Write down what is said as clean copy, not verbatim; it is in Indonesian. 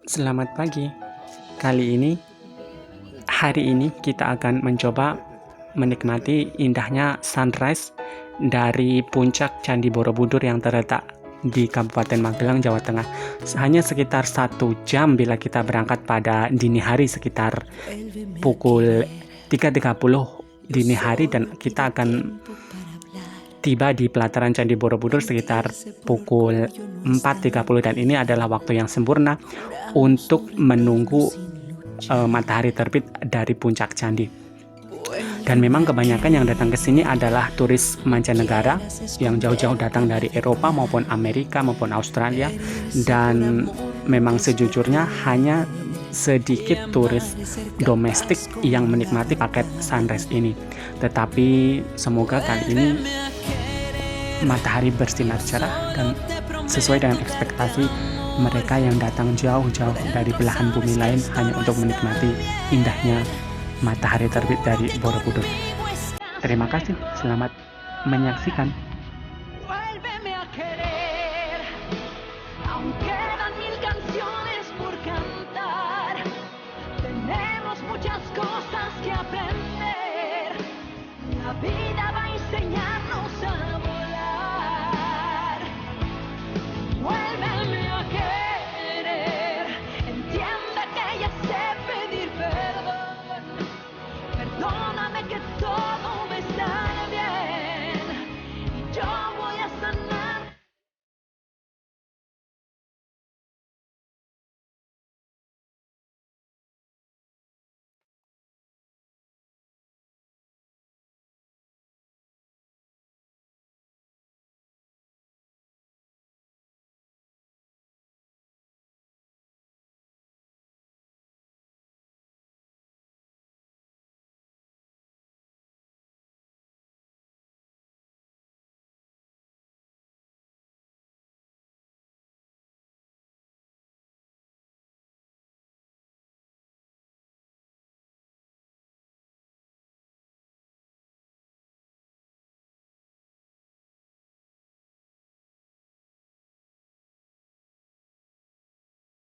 Selamat pagi. Hari ini kita akan mencoba menikmati indahnya sunrise dari puncak Candi Borobudur yang terletak di Kabupaten Magelang, Jawa Tengah. Hanya sekitar 1 jam bila kita berangkat pada dini hari sekitar pukul 3.30 dini hari, dan kita akan tiba di pelataran Candi Borobudur sekitar pukul 4.30, dan ini adalah waktu yang sempurna untuk menunggu matahari terbit dari puncak candi. Dan memang kebanyakan yang datang ke sini adalah turis mancanegara yang jauh-jauh datang dari Eropa maupun Amerika maupun Australia, dan memang sejujurnya hanya sedikit turis domestik yang menikmati paket sunrise ini. Tetapi semoga kali ini matahari bersinar cerah dan sesuai dengan ekspektasi mereka yang datang jauh-jauh dari belahan bumi lain hanya untuk menikmati indahnya matahari terbit dari Borobudur. Terima kasih, selamat menyaksikan.